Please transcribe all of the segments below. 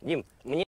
Дим, мне...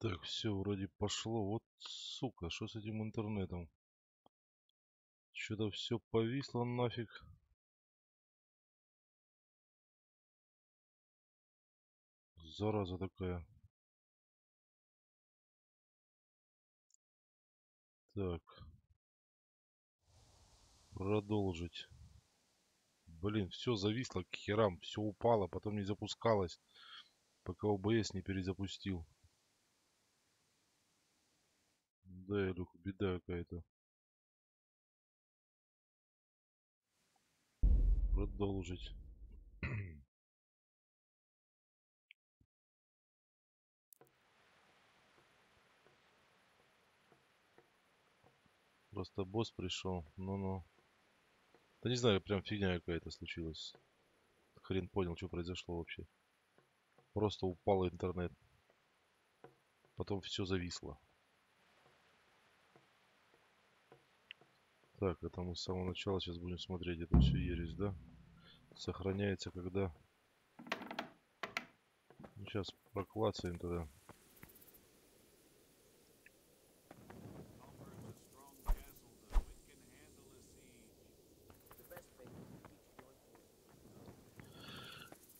Так, все, вроде пошло. Вот, сука, что с этим интернетом? Что-то все повисло нафиг. Зараза такая. Так. Продолжить. Блин, все зависло к херам. Все упало, потом не запускалось, пока ОБС не перезапустил. Да, Илюха, беда какая-то. Продолжить. Просто босс пришел. Ну-ну. Да не знаю, прям фигня какая-то случилась. Хрен понял, что произошло вообще. Просто упал интернет. Потом все зависло. Так, это мы с самого начала сейчас будем смотреть эту всю ересь, да? Сохраняется когда? Ну, сейчас проклацаем тогда.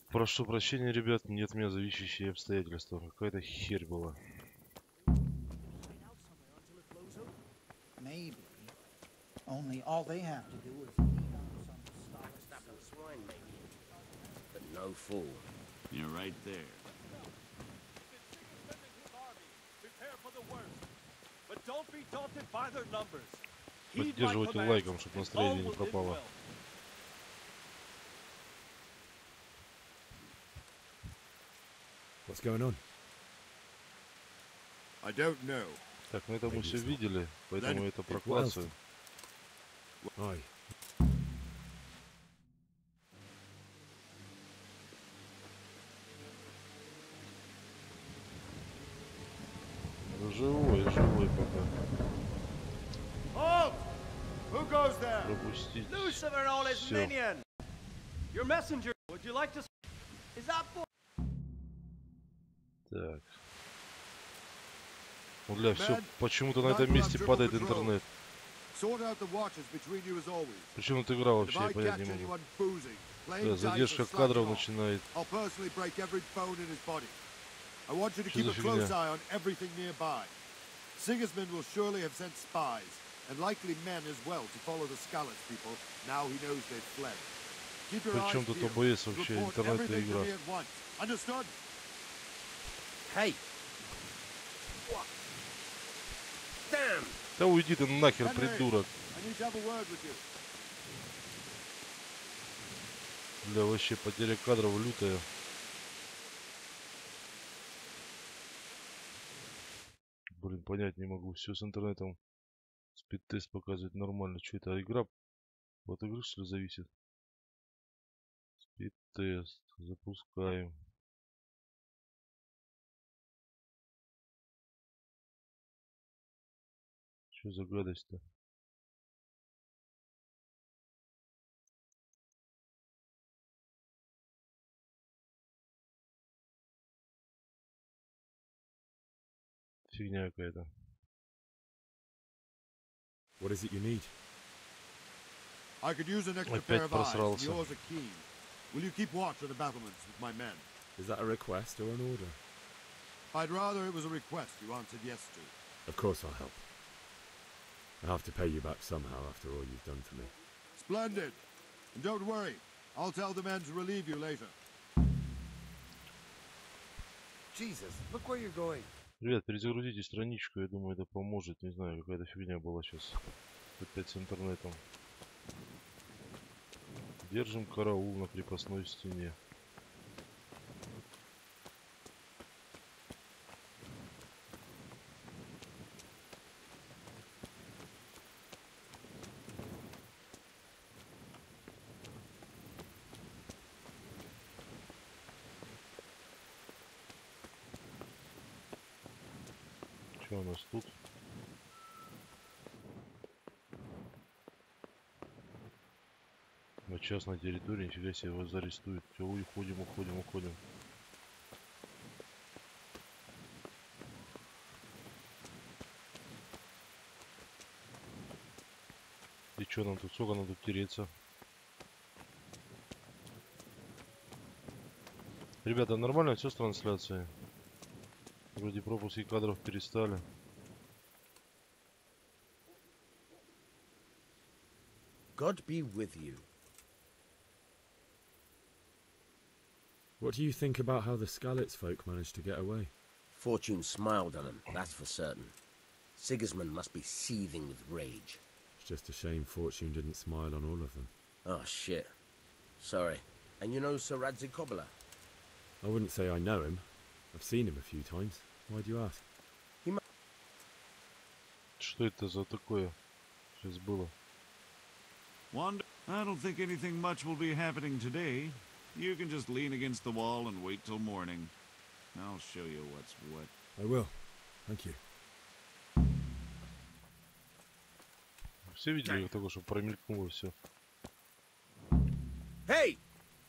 Прошу прощения, ребят, нет меня зависящие обстоятельства. Какая-то херь была. Maybe. Only all they have to do is lean on some scholar. Stopping swine, maybe. But no fool. You're right there. Prepare for the worst. But don't be daunted by their numbers. Поддерживайте лайком, чтобы настроение не пропало. What's going on? I don't know. Так, ну это мы все видели, поэтому это проклацаем. Ой. Живой, живой пока. Halt! Who goes there? Пропустить. Lucifer and all his Всё. minions. Your messenger. Would you like to? Is that boy? Так. Ну, бля, все почему-то на этом месте падает интернет. Причем эта игра вообще, я понять не могу. Да, задержка кадров начинает. I want you to keep a close eye on everything nearby. Sigismund will surely have sent spies, and likely men as well, to follow the Skalitz people, now he knows they've fled. Keep your eyes Причем тут peeled. ОБС вообще, Report интернет и everything to игра. me at once. Understood? Hey! Damn! Да уйди ты нахер, придурок. I need to have a word with you. Бля, вообще потеря кадров лютая. Блин, понять не могу. Все с интернетом. Спид-тест показывает нормально. Что это, игра от игры, что ли, зависит? Спид-тест. Запускаем. Что за гадость-то? фигня какая-то. What is it you need? I could use an extra Опять pair of eyes, and просрался. yours are keen. Will you keep watch of the battlements with my men? Is that a request or an order? I'd rather it was a request you answered yes to. Of course I'll help. I have to pay you back somehow after all you've done for me. Splendid. And don't worry, I'll tell the men to relieve you later. Jesus, look where you're going. Ребят, перезагрузите страничку, я думаю, это поможет. Не знаю, какая-то фигня была сейчас. Опять с интернетом. Держим караул на крепостной стене. Что у нас тут? На частной территории, нифига себе, вас арестуют. Все, уходим, уходим, уходим. И что нам тут, сколько нам тут тереться? Ребята, нормально все с трансляцией? Вроде пропуски кадров перестали. God be with you. What do you think about how the Skalitz folk managed to get away? Fortune smiled on him, that's for certain. Sigismund must be seething with rage. It's just a shame Fortune didn't smile on all of them. Oh, shit. Sorry. And you know Sir Radzig Kobyla? I wouldn't say I know him. I've seen him a few times. Why do you ask? Что это за такое сейчас было? Wanda, I don't think anything much will be happening today. You can just lean against the wall and wait till morning. I'll show you what's what. I will. Thank you. Все видели, как только что промелькнуло все? Hey!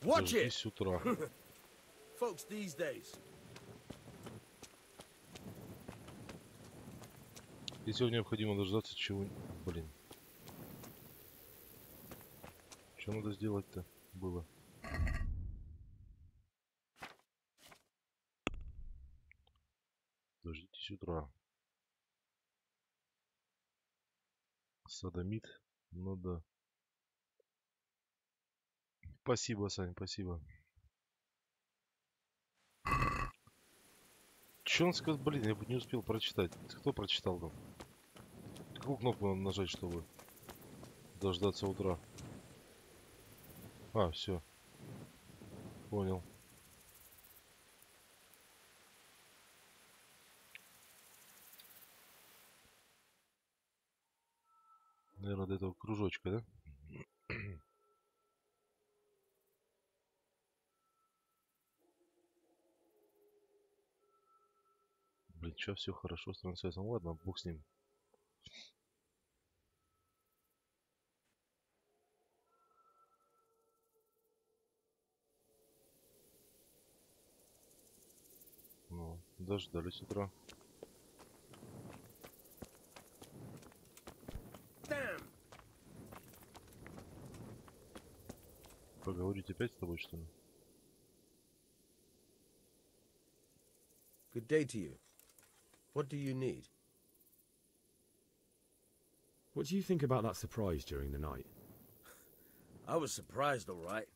Watch Даже it! с утра. Folks these days. Если необходимо дождаться чего... Блин. Что надо сделать-то было? Дождитесь утра. Садомит. Ну да. Спасибо, Сань, спасибо. Че он сказал? Блин, я бы не успел прочитать. Кто прочитал там? Какую кнопку надо нажать, чтобы дождаться утра? А, все. Понял. Наверное, до этого кружочка, да? Блин, что все хорошо с трансляцией? Ладно, бог с ним. Ну, дождались утра. Damn! Поговорить опять с тобой, что ли? Good day to you. What do you need? What do you think about that surprise during the night? I was surprised, all right.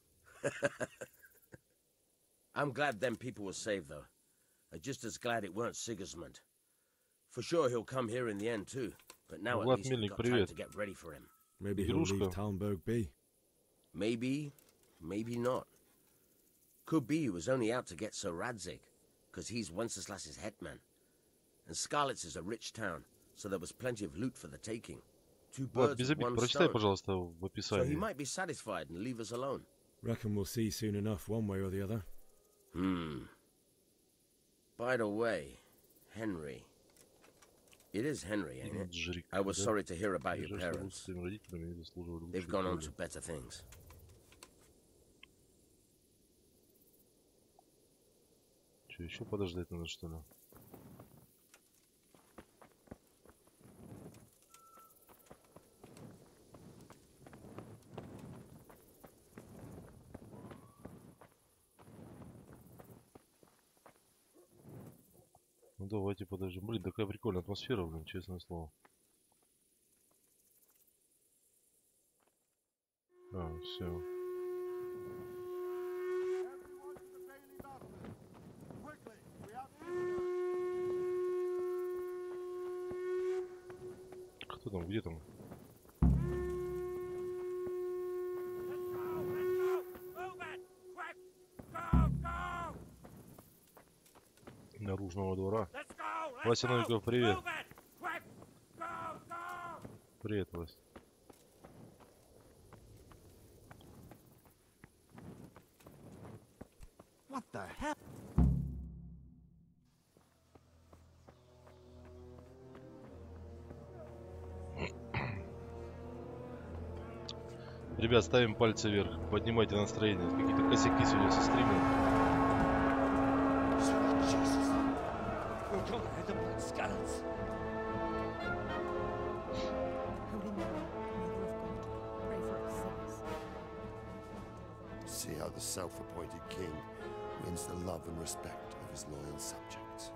I'm glad them people were saved, though. I'm just as glad it weren't Sigismund. For sure he'll come here in the end, too. But now at Влад least we've Мельник, got time привет. to get ready for him. Maybe he'll Игрушка. leave Talmberg be. Maybe, maybe not. Could be he was only out to get Sir Radzig, because he's Wenceslas's hetman. And Skalitz is a rich town, so there was plenty of loot for the taking. Two Влад, birds без with обид, one прочитай, stone. пожалуйста, в So he описании. might be satisfied and leave us alone. Reckon we'll see soon enough, one way or the other. By the way, Henry. It is Henry, ain't it? Жрик, I was да? sorry to hear about your Жаль, что вы с parents. своими родителями не заслуживали They've лучшей gone on доли. to better things. Че, еще подождать надо, что ли? Ну давайте подождем. Блин, такая прикольная атмосфера, блин, честное слово. А, все. Кто там? Где там? Наружного двора. Вася Новиков, привет. Привет, Вася. What the hell? Ребят, ставим пальцы вверх. Поднимайте настроение. Какие-то косяки сегодня со стримом. See how the self-appointed king wins the love and respect of his loyal subjects.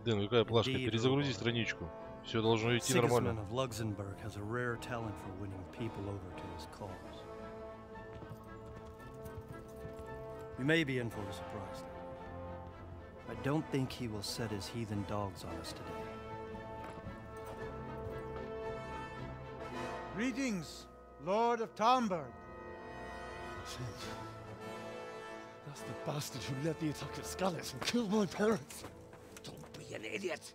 Дэн, какая плашка? Перезагрузи страничку. Все должно идти нормально. Sigismund of Luxembourg has a rare talent for winning people over to his cause. You may be in for a surprise, though. I don't think he will set his heathen dogs on us today. Greetings, Lord of Talmberg. That's the bastard who led the attack at Scarlet and killed my parents. Don't be an idiot.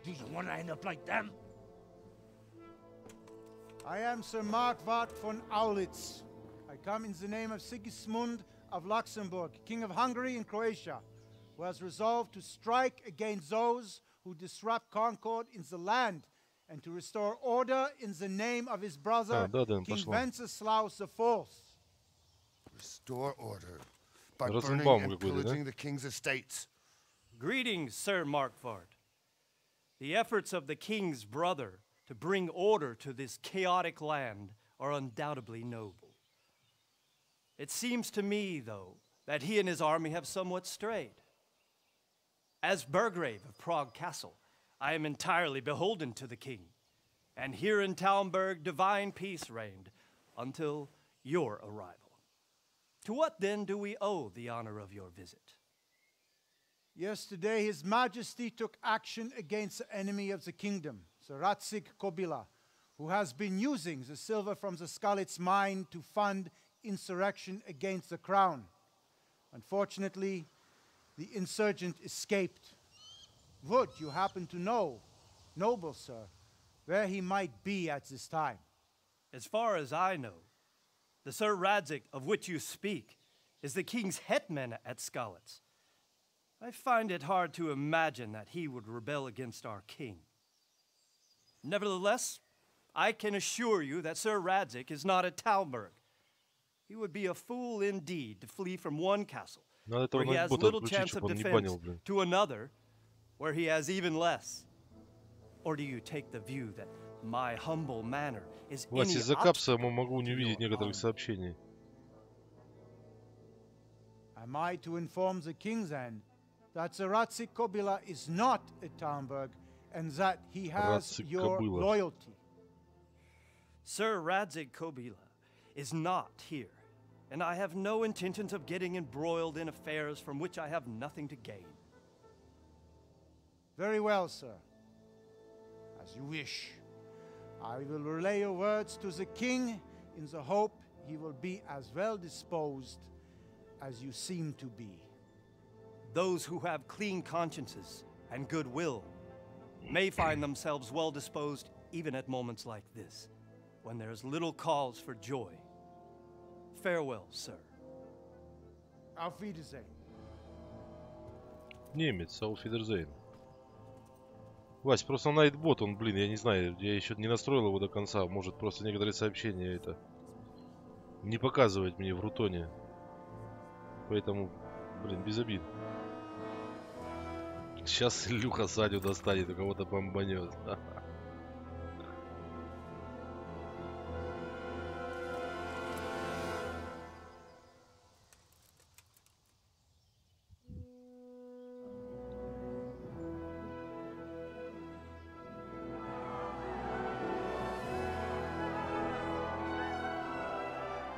Do you want to end up like them? I am Sir Markwart von Aulitz. I come in the name of Sigismund of Luxembourg, King of Hungary and Croatia, who has resolved to strike against those who disrupt concord in the land and to restore order in the name of his brother, King Wenceslaus IV. Restore order by Розенбаум burning and какой-то, да? pillaging the king's estates. Greetings, Sir Markwart. The efforts of the king's brother to bring order to this chaotic land are undoubtedly noble. It seems to me, though, that he and his army have somewhat strayed. As Burgrave of Prague Castle, I am entirely beholden to the king, and here in Talmberg divine peace reigned until your arrival. To what then do we owe the honor of your visit? Yesterday, His Majesty took action against the enemy of the kingdom, Sir Radzig Kobyla, who has been using the silver from the Skalitz mine to fund insurrection against the crown. Unfortunately, the insurgent escaped. Would you happen to know, noble sir, where he might be at this time? As far as I know, the Sir Radzig of which you speak is the king's hetman at Skalitz. I find it hard to imagine that he would rebel against our king. Nevertheless, I can assure you that Sir Radzig is not at Talmberg. He would be a fool indeed to flee from one castle where he has little chance of defense to another where he has even less. Or do you take the view that my humble manner is any Вася, из-за капса я могу не увидеть некоторых сообщений. Am I to inform the king then that Sir Radzig Kobyla is not at Talmberg and that he has your loyalty? Sir Radzig Kobyla is not here, and I have no intentions of getting embroiled in affairs from which I have nothing to gain. Very well, sir. As you wish. I will relay your words to the king in the hope he will be as well disposed as you seem to be. Those who have clean consciences and goodwill may find themselves well disposed even at moments like this, when there is little cause for joy. Farewell, sir. Auf Wiedersehen. Немец, auf Wiedersehen. Вась, просто Найтбот, он, блин, я не знаю, я еще не настроил его до конца. Может, просто некоторые сообщения это не показывать мне в рутоне. Поэтому, блин, без обид. Сейчас Илюха Саню достанет, у кого-то бомбанет.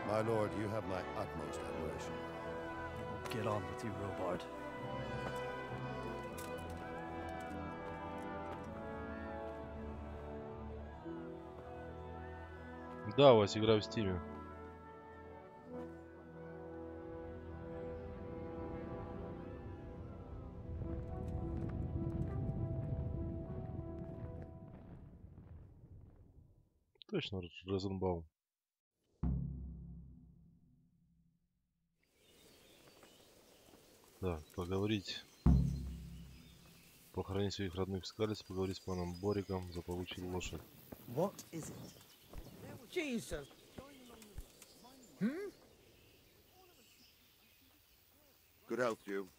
My lord, you have my utmost admiration. Get on with you, Robard. Да, Вась, игра в Стиме. Точно, Розенбаум. Да, поговорить. Похоронить своих родных в Скалец, поговорить с паном Бориком, заполучить лошадь. What is it? Jesus. Good health to you.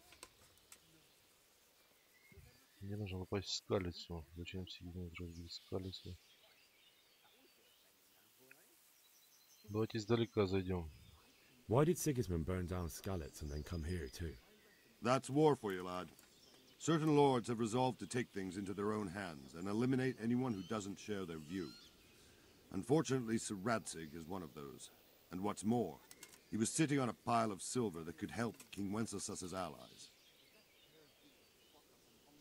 Мне нужно попасть в Скалицу. Зачем соединять разбить Скалицу? Давайте издалека зайдем. Why did Sigismund burn down Skalitz and then come here too? That's war for you, lad. Certain lords have resolved to take things into their own hands and eliminate anyone who doesn't share their view. Unfortunately, Sir Radzig is one of those. And what's more, he was sitting on a pile of silver that could help King Wenceslas's allies.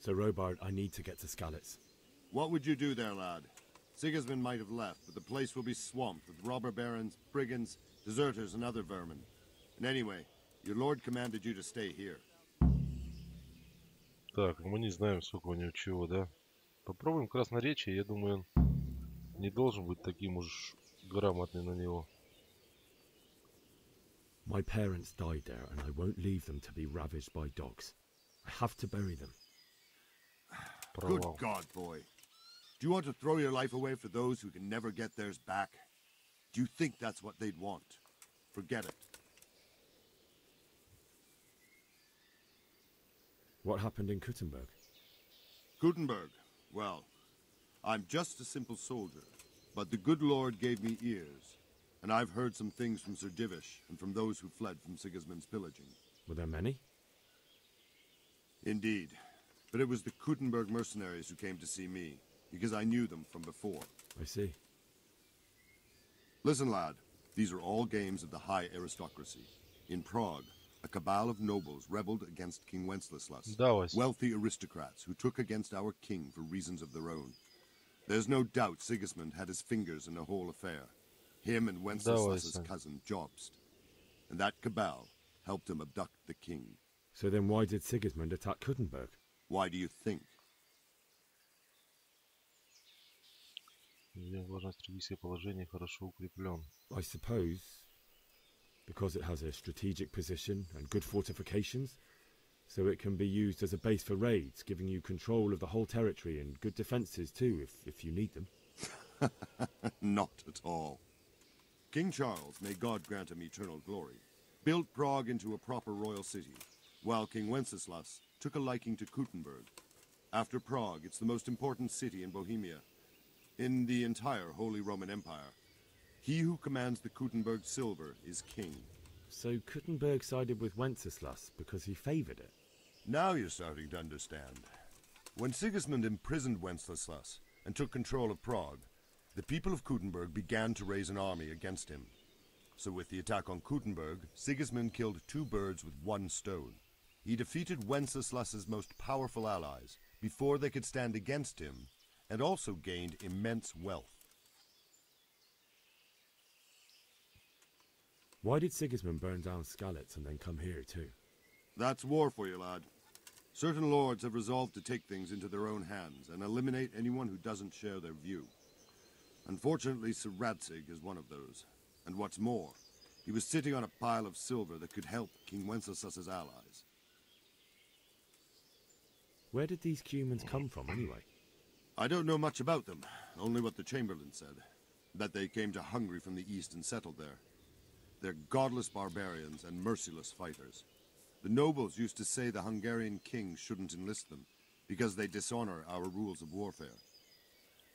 So Robard, I need to get to Skalitz. What would you do there, lad? Sigismund might have left, but the place will be swamped with robber barons, brigands, deserters, and other vermin. And anyway, your lord commanded you to stay here. Так, мы не знаем, сколько у него чего, да? Попробуем красноречие. Я думаю, он не должен быть таким уж грамотный на него. My parents died there, and I won't leave them to be ravaged by dogs. I have to bury them. Good God, boy. Do you want to throw your life away for those who can never get theirs back? Do you think that's what they'd want? Forget it. What happened in Kuttenberg? Gutenberg, well, I'm just a simple soldier, but the good Lord gave me ears, and I've heard some things from Sir Divish and from those who fled from Sigismund's pillaging. Were there many? Indeed, but it was the Kuttenberg mercenaries who came to see me, because I knew them from before. I see. Listen, lad, these are all games of the high aristocracy. In Prague, a cabal of nobles rebelled against King Wenceslas, wealthy aristocrats who took against our king for reasons of their own. There's no doubt Sigismund had his fingers in the whole affair. Him and Wenceslas's cousin Jobst. And that cabal helped him abduct the king. So then why did Sigismund attack Kuttenberg? Why do you think? I suppose because it has a strategic position and good fortifications, so it can be used as a base for raids, giving you control of the whole territory and good defences too, if you need them. Not at all. King Charles, may God grant him eternal glory, built Prague into a proper royal city, while King Wenceslas took a liking to Kuttenberg. After Prague, it's the most important city in Bohemia, in the entire Holy Roman Empire. He who commands the Kuttenberg silver is king. So Kuttenberg sided with Wenceslas because he favoured it? Now you're starting to understand. When Sigismund imprisoned Wenceslas and took control of Prague, the people of Kuttenberg began to raise an army against him. So with the attack on Kuttenberg, Sigismund killed two birds with one stone. He defeated Wenceslas's most powerful allies before they could stand against him, and also gained immense wealth. Why did Sigismund burn down Skalitz and then come here too? That's war for you, lad. Certain lords have resolved to take things into their own hands and eliminate anyone who doesn't share their view. Unfortunately, Sir Radzig is one of those. And what's more, he was sitting on a pile of silver that could help King Wenceslas's allies. Where did these humans come from anyway? I don't know much about them, only what the Chamberlain said. That they came to Hungary from the east and settled there. They're godless barbarians and merciless fighters. The nobles used to say the Hungarian king shouldn't enlist them, because they dishonor our rules of warfare.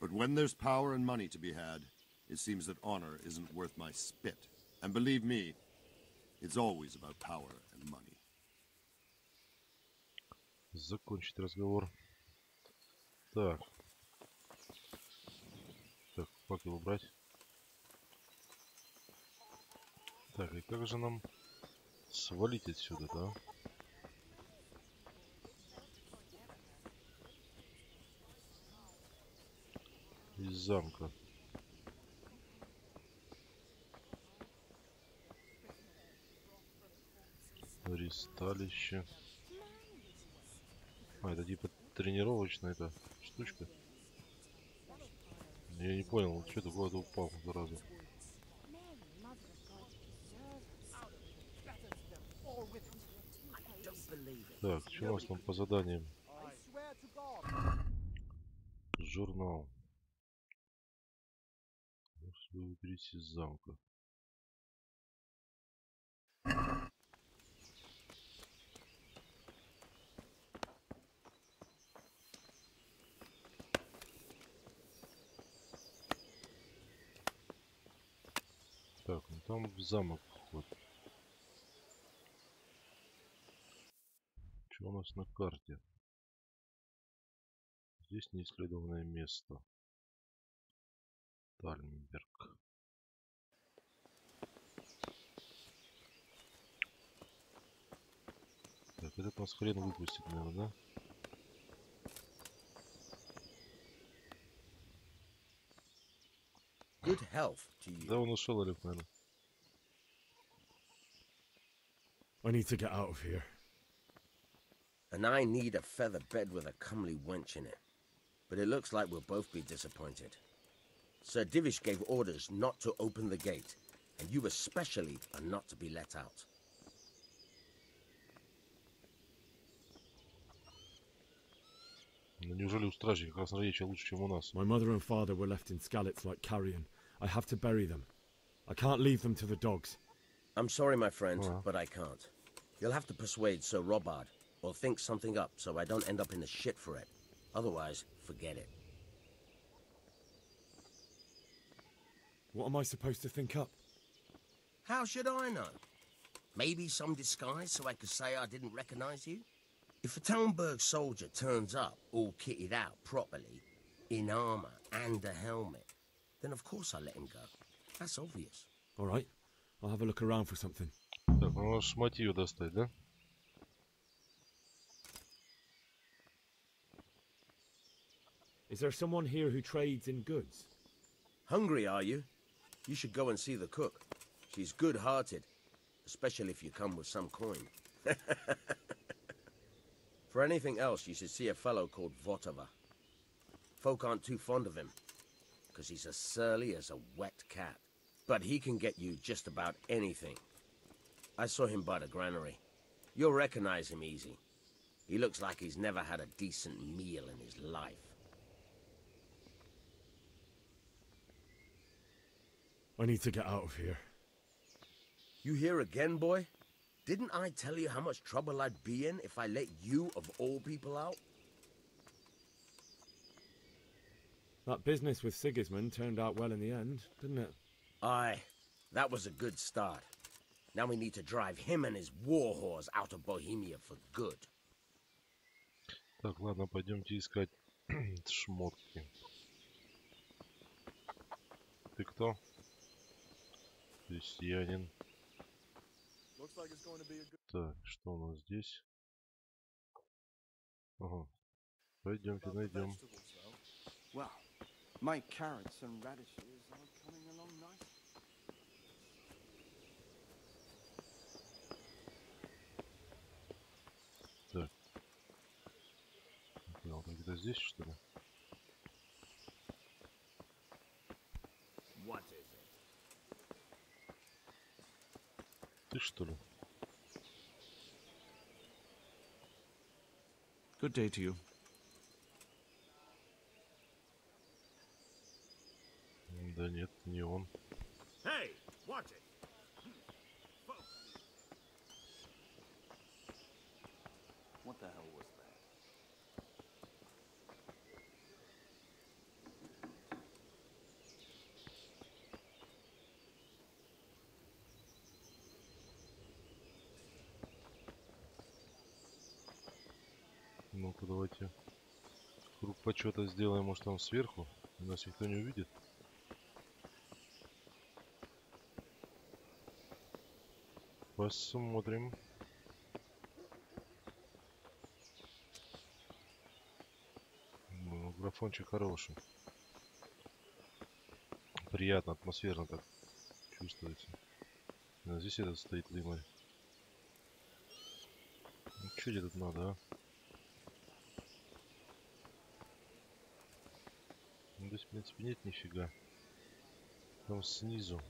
But when there's power and money to be had, it seems that honor isn't worth my spit. And believe me, it's always about power and money. Закончить разговор. Так. Так, факел убрать. Так, и как же нам свалить отсюда, да? Из замка. Ристалище. А, это типа тренировочная эта штучка. Я не понял, что ты куда-то упал сразу. Так, что у нас там по заданиям? Журнал. Выберись из замка. Так, ну там в замок вход. Что у нас на карте? Здесь неисследованное место. Тальмберг. Так, этот нас хрен выпустит, наверное, да? Good health to you. Да, он ушел, Олег, наверное. I need to get out of here. And I need a feather bed with a comely wench in it. But it looks like we'll both be disappointed. Sir Divish gave orders not to open the gate, and you especially are not to be let out. Ну, неужели у стражника красноречия лучше, чем у нас? My mother and father were left in Skalitz like carrion. I have to bury them. I can't leave them to the dogs. I'm sorry, my friend, but I can't. You'll have to persuade Sir Robard, or think something up so I don't end up in the shit for it. Otherwise, forget it. What am I supposed to think up? How should I know? Maybe some disguise so I could say I didn't recognize you? If a Talmberg soldier turns up all kitted out properly, in armor and a helmet, then of course I let him go. That's obvious. All right, I'll have a look around for something. Так, ну надо шматью достать, да? Is there someone here who trades in goods? Hungry, are you? You should go and see the cook. She's good-hearted, especially if you come with some coin. For anything else, you should see a fellow called Votava. Folk aren't too fond of him, because he's as surly as a wet cat. But he can get you just about anything. I saw him by the granary. You'll recognize him easy. He looks like he's never had a decent meal in his life. I need to get out of here. You here again, boy? Didn't I tell you how much trouble I'd be in if I let you, of all people, out? That business with Sigismund turned out well in the end, didn't it? Aye, that was a good start. Now we need to drive him and his war whores out of Bohemia for good. Так, ладно, пойдемте искать шмотки. Ты кто? Крестьянин. Так, что у нас здесь? Ага. Пойдемте найдем. Well, my carrots and radishes are coming along nice. Так. Ну, где-то здесь, что ли? Ты что ли? Good day to you. Да нет, не он. Hey, watch it. What the hell was that? Ну-ка, давайте круг почета сделаем, может, там сверху. Нас никто не увидит. Посмотрим. Ну, графончик хороший. Приятно, атмосферно так чувствуется. А здесь этот стоит лимарь. Ну, что тебе тут надо, а? Ну, здесь, в принципе, нет нифига. Там снизу.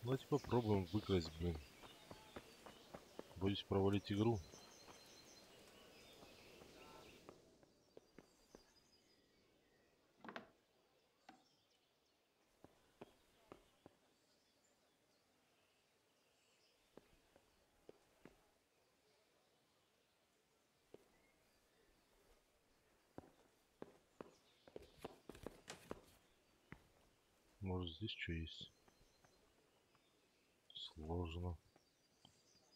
Давайте попробуем выкрасть, блин. Боюсь провалить игру. Может, здесь что есть? Сложно.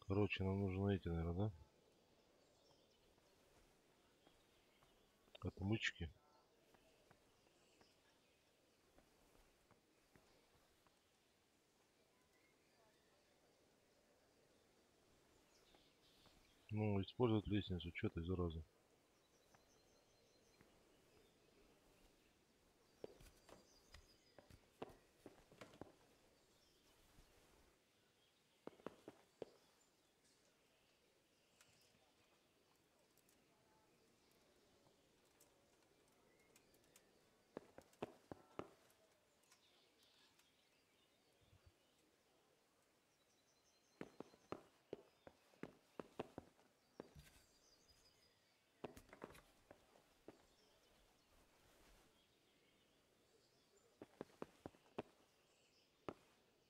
Короче, нам нужны эти, наверное, да? Отмычки. Ну, использовать лестницу. Что ты, зараза?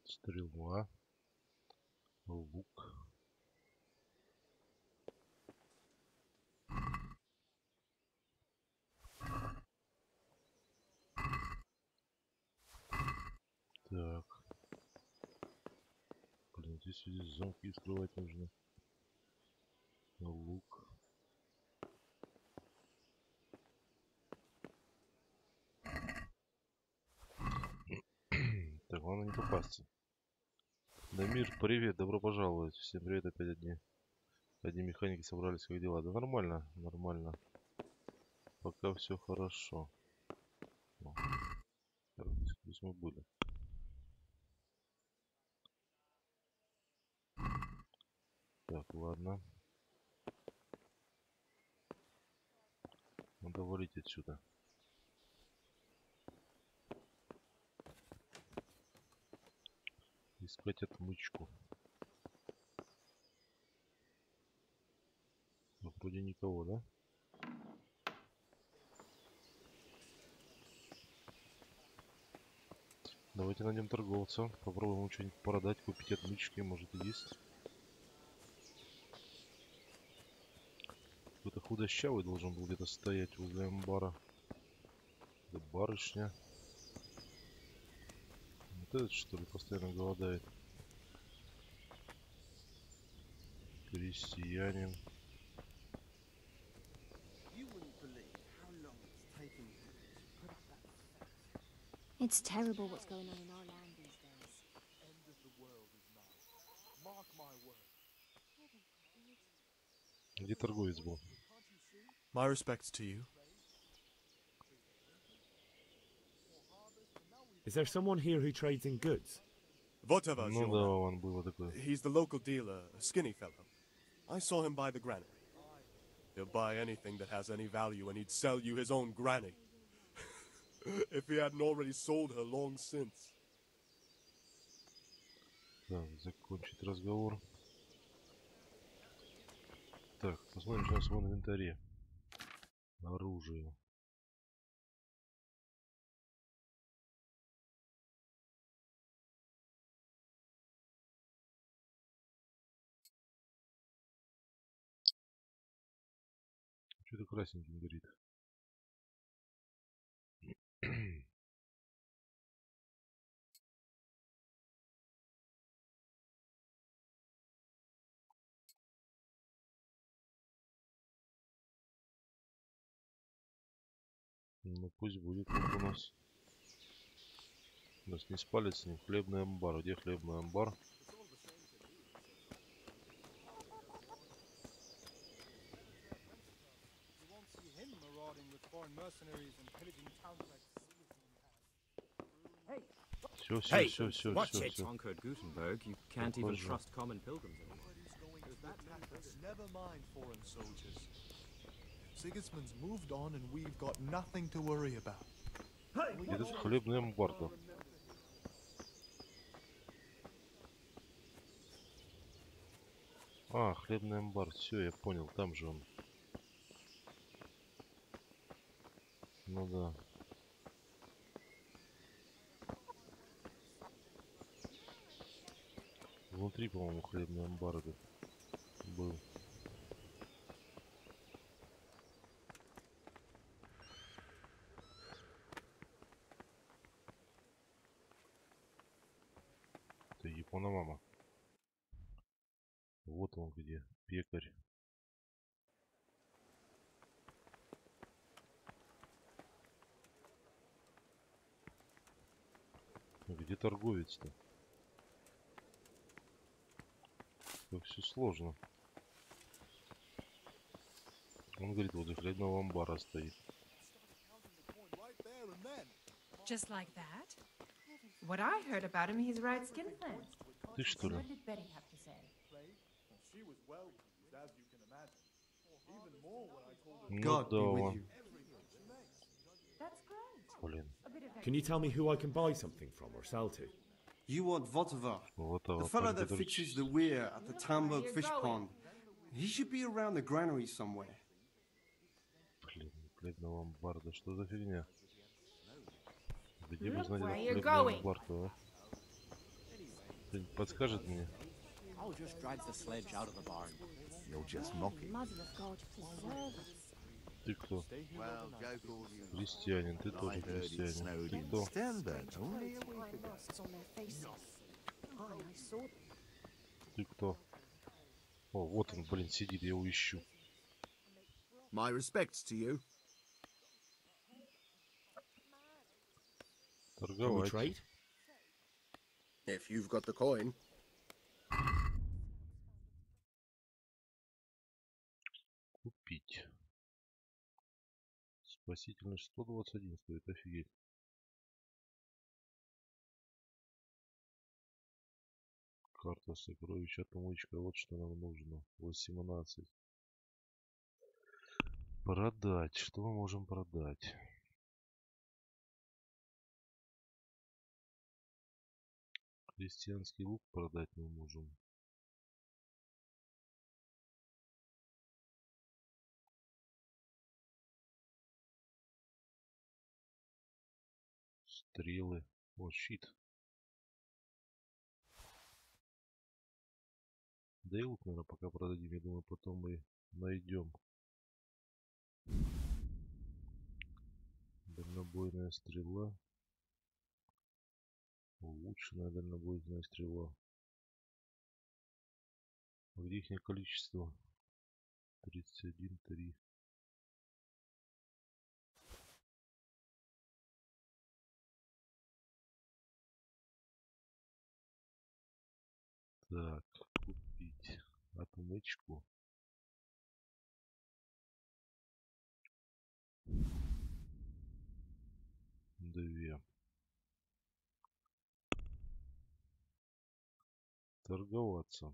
Стрела. Лук. Так. Блин, здесь замки скрывать нужно. Лук. Так, главное не попасться. Дамир, привет, добро пожаловать. Всем привет, опять одни механики собрались, как дела? Да нормально, нормально. Пока все хорошо. О, так, здесь мы были. Так, ладно. Надо валить отсюда. Искать отмычку. Ну, вроде никого, да? Давайте найдем торговца. Попробуем ему что-нибудь продать, купить отмычки. Может, и есть. Какой-то худощавый должен был где-то стоять возле амбара. Да барышня. Вот этот, что ли, постоянно голодает. Крестьянин. It's terrible what's going on in our land these days. End of the world is nigh. Mark my words. Где торговец был? My respects to you. Is there someone here who trades in goods? Вот of Ну да, он было такое. He's the local dealer, a skinny fellow. I saw him buy the granary. He'll buy anything that has any value, and he'd sell you his own granny. If he hadn't already sold her long since. Так, закончить разговор. Так, посмотрим, что у нас в инвентаре. Оружие. Что-то красненьким горит. Ну пусть будет как у нас. У нас не спалит с ним хлебный амбар. Где хлебный амбар? Все. Conquered Gutenberg, you can't even trust common pilgrims anymore. Never mind foreign soldiers. Sigismund's moved on and we've got nothing to worry about. Этот хлебный амбар, да. А, хлебный амбар. Все, я понял. Там же он. Ну да. Внутри, по-моему, хлебный амбар этот был. Это Япономама. Вот он где, пекарь. Где торговец-то? Как все сложно. Он говорит, возле хлебного амбара стоит. Just like that? What I heard about him, he's right skinflint. Ты что ли? What did Betty have to say? God be with you. That's great. Блин. Can you tell me who I can buy something from or sell to? You want Votava, the fellow that fixes the weir at the Tamberg fish pond. He should be around the granary somewhere. Блин, хлебного амбара, да что за фигня? Где бы знать Where этот you хлебный going? амбар-то, а? Кто-нибудь подскажет мне? I'll just drag the sledge out of the barn. You're just mocking. Mother of God, preserve us. Ты кто? Well, joke all you want. Христианин, ты тоже I heard it христианин. snowed Ты in кто? Stenberg only a week ago. Masks on their faces. Aye, I saw them. Ты кто? О, вот он, блин, сидит, я его ищу. My respects to you. Can we Торговать. trade? If you've got the coin. Купить. Спасительность 121 стоит, офигеть. Карта сокровища, отмычка, вот что нам нужно. 18. Продать. Что мы можем продать? Крестьянский лук продать мы можем. Стрелы. О, щит. Да и лук, наверное, пока продадим. Я думаю, потом мы найдем. Дальнобойная стрела. Улучшенная дальнобойная стрела. Где их количество? 31,3. Так, купить отмычку. Две. Торговаться.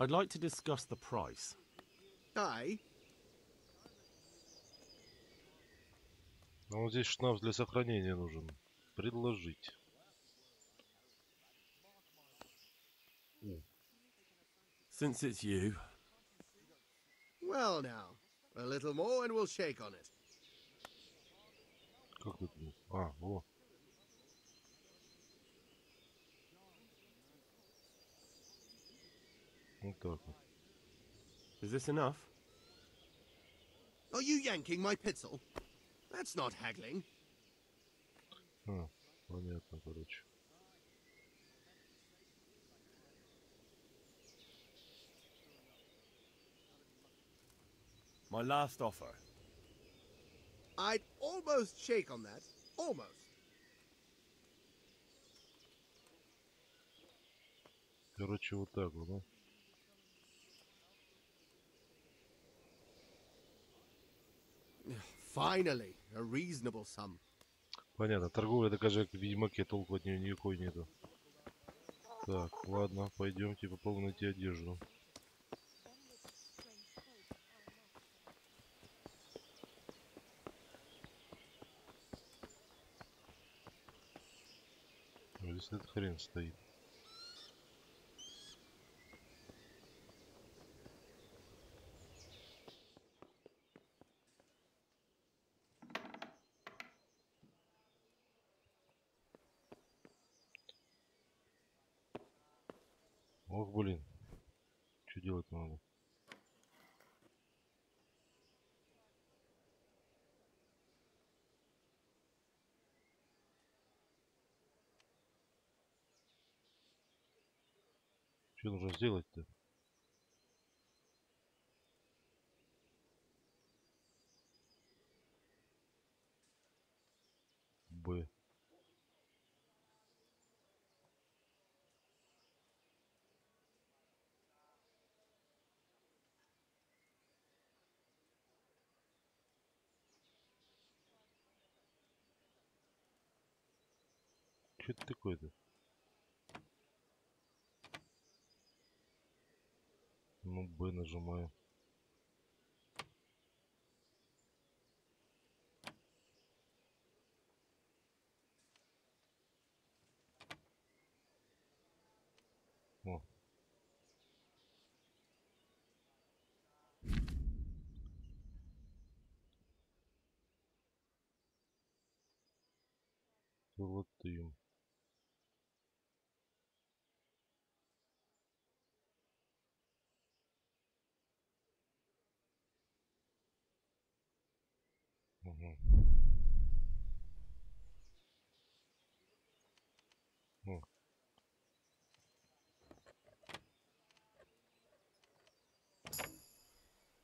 I'd like to discuss the price. Aye. Ну, вот здесь шнапс для сохранения нужен. Предложить. Since it's you. Well now, a little more and we'll shake on it. Как тут? А, во. Вот так вот. Is this enough? Are you yanking my pitzel? That's not haggling. Понятно, короче. My last offer. I'd almost shake on that. Almost. Короче, вот так вот, да? Finally, a reasonable sum. Понятно, торговля такая же, как в Ведьмаке, толку от нее никакой нету. Так, ладно, пойдемте попробуем найти одежду. Здесь этот хрен стоит. Ох, блин. Что делать надо? Что нужно сделать-то? Б. Что это такое-то? Ну, Б нажимаю. О. Золотым. Угу. О.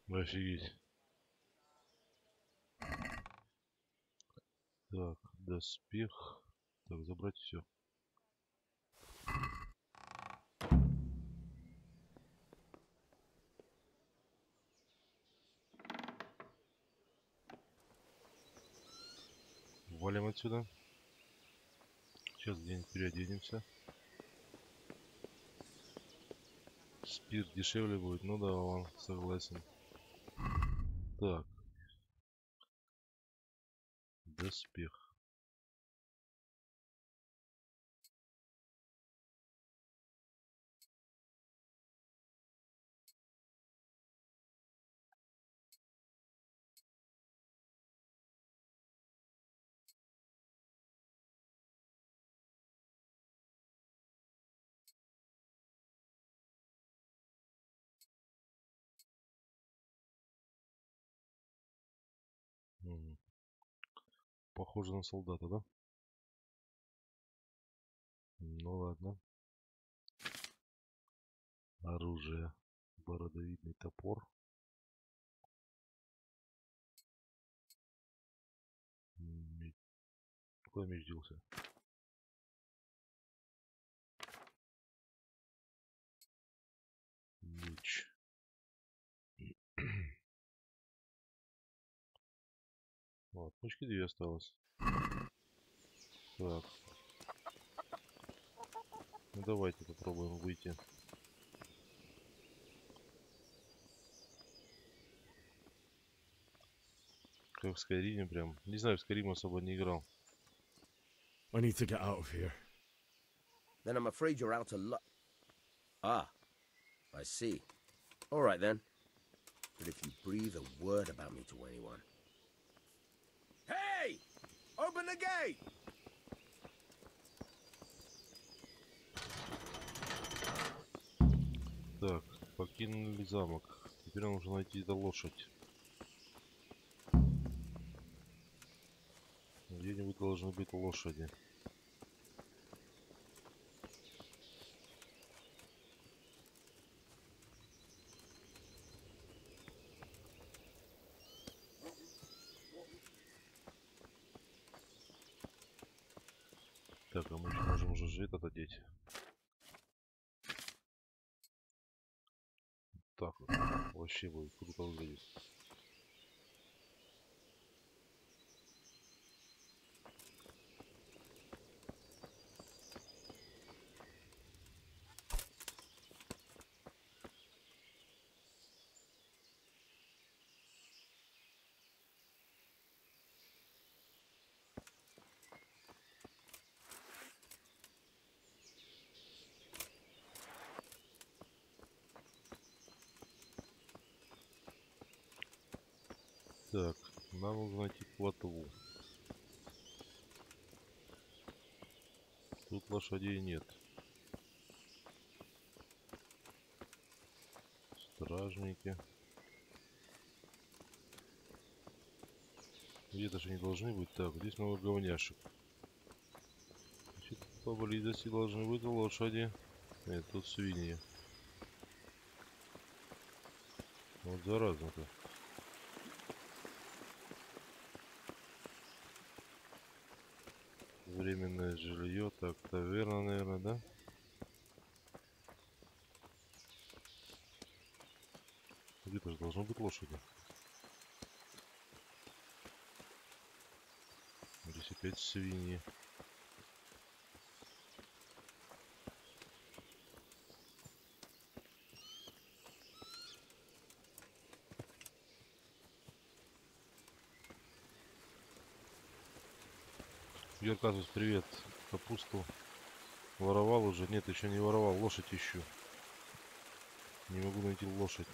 Офигеть. Так, доспех. Так, забрать все. Валим отсюда. Сейчас где-нибудь переоденемся. Спирт дешевле будет. Ну да, он согласен. Так. Доспех. Угу. Похоже на солдата, да? Ну ладно. Оружие. Бородовидный топор. Меч. Куда меч делся? Меч. Вот, пучки 2 осталось. Так. Ну давайте попробуем выйти. Как в Скайриме прям. Не знаю, в Скайрим особо не играл. I need to get out of here. Then I'm afraid you're out of luck. Ah, I see. All right then. But if you breathe a word about me to anyone... Hey! Open the gate! Так, покинули замок. Теперь нам нужно найти эту лошадь. должны быть лошади. Так, а мы можем уже этот одеть. Так вот. Вообще будет круто выглядит. Так, нам нужно найти плотву. Тут лошадей нет. Стражники. Где-то же не должны быть. Так, здесь много говняшек. Значит, поблизости должны быть лошади. Нет, тут свиньи. Вот заразно-то. Временное жилье. Так, таверна, наверное, да? Где-то же должно быть лошади. Здесь опять свиньи. Юрказус, привет. Капусту воровал уже? Нет, еще не воровал. Лошадь ищу. Не могу найти лошадь.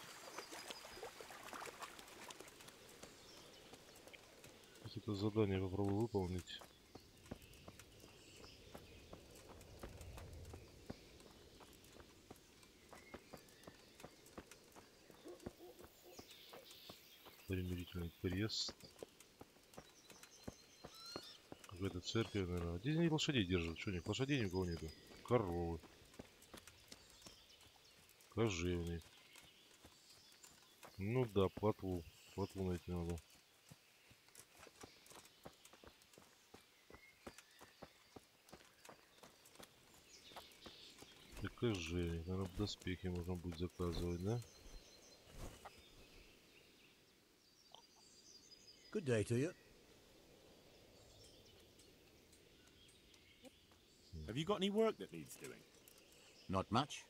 Это задание попробую выполнить. Примирительный крест. Какая-то церковь, наверное. Здесь они лошадей держат. Что, них лошадей никого нету? Коровы. Кожевник. Ну да, плотву. Плотву найти надо. И кожевник. Наверное, доспехи можно будет заказывать, да? Good day to you. Have you got any work that needs doing? Not much.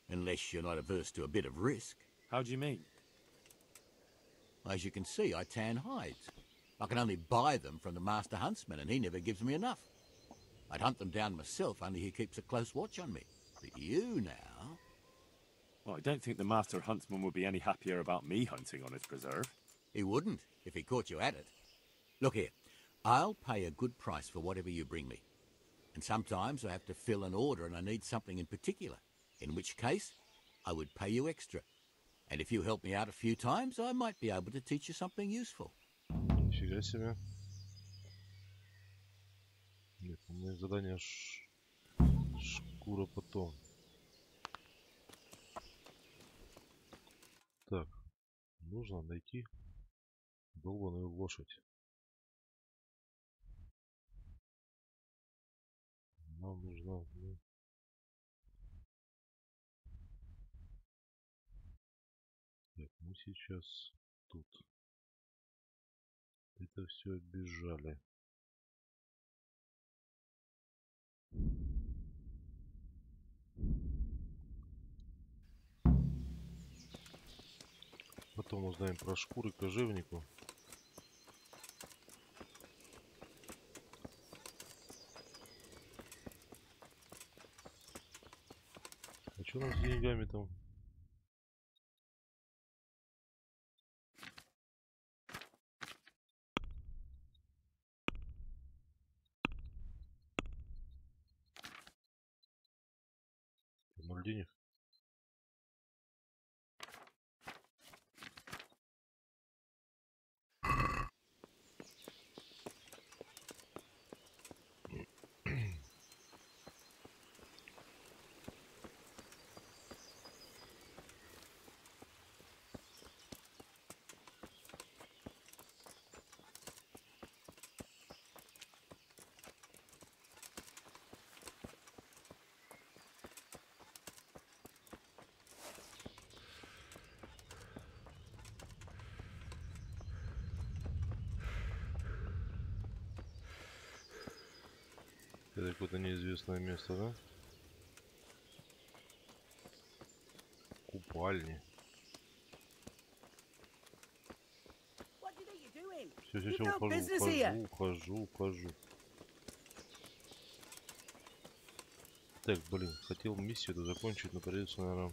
Unless you're not averse to a bit of risk. How do you mean? As you can see, I tan hides. I can only buy them from the master huntsman, and he never gives me enough. I'd hunt them down myself, only he keeps a close watch on me. But you now... Well, I don't think the master huntsman would be any happier about me hunting on his preserve. He wouldn't, if he caught you at it. Look here, I'll pay a good price for whatever you bring me. And sometimes I have to fill an order and I need something in particular, in which case I would pay you extra. And if you help me out a few times, I might be able to teach you something useful. Нифига себе. Нет, у меня задание шкура потом. Так, нужно найти долбаную лошадь. Нам нужна... Так, мы сейчас тут. Это все оббежали. Потом узнаем про шкуры кожевнику. А что у нас с деньгами там? Ноль денег. какое-то неизвестное место, да? Купальни. Все, ухожу. Так, блин, хотел миссию эту закончить, но придется, наверное,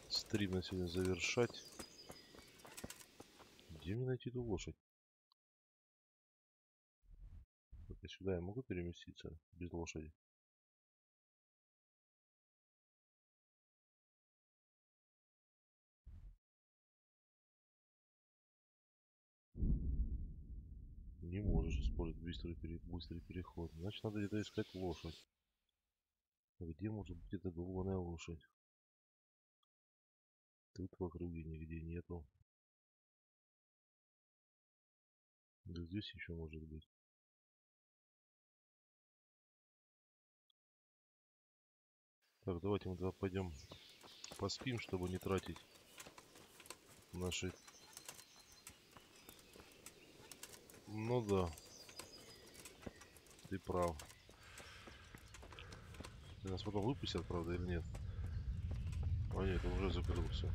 стрим на сегодня завершать. Где мне найти эту лошадь? Только сюда я могу переместиться без лошади? Не можешь использовать быстрый переход. Значит, надо где-то искать лошадь. Где может быть эта долбаная лошадь? Тут в округе нигде нету. Да здесь еще может быть. Так, давайте мы туда пойдем поспим, чтобы не тратить наши... Ну да. Ты прав. Нас потом выпустят, правда, или нет? А нет, он уже закрылся.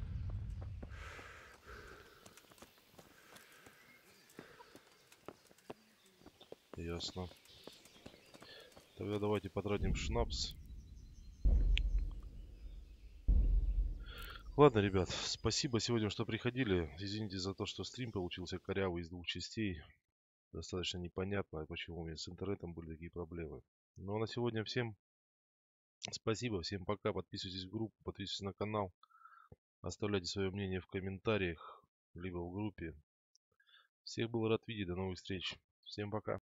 Ясно. Тогда давайте потратим шнапс. Ладно, ребят, спасибо сегодня, что приходили. Извините за то, что стрим получился корявый из 2 частей. Достаточно непонятно, почему у меня с интернетом были такие проблемы. Ну а на сегодня всем спасибо, всем пока. Подписывайтесь в группу, подписывайтесь на канал. Оставляйте свое мнение в комментариях, либо в группе. Всех был рад видеть, до новых встреч. Всем пока.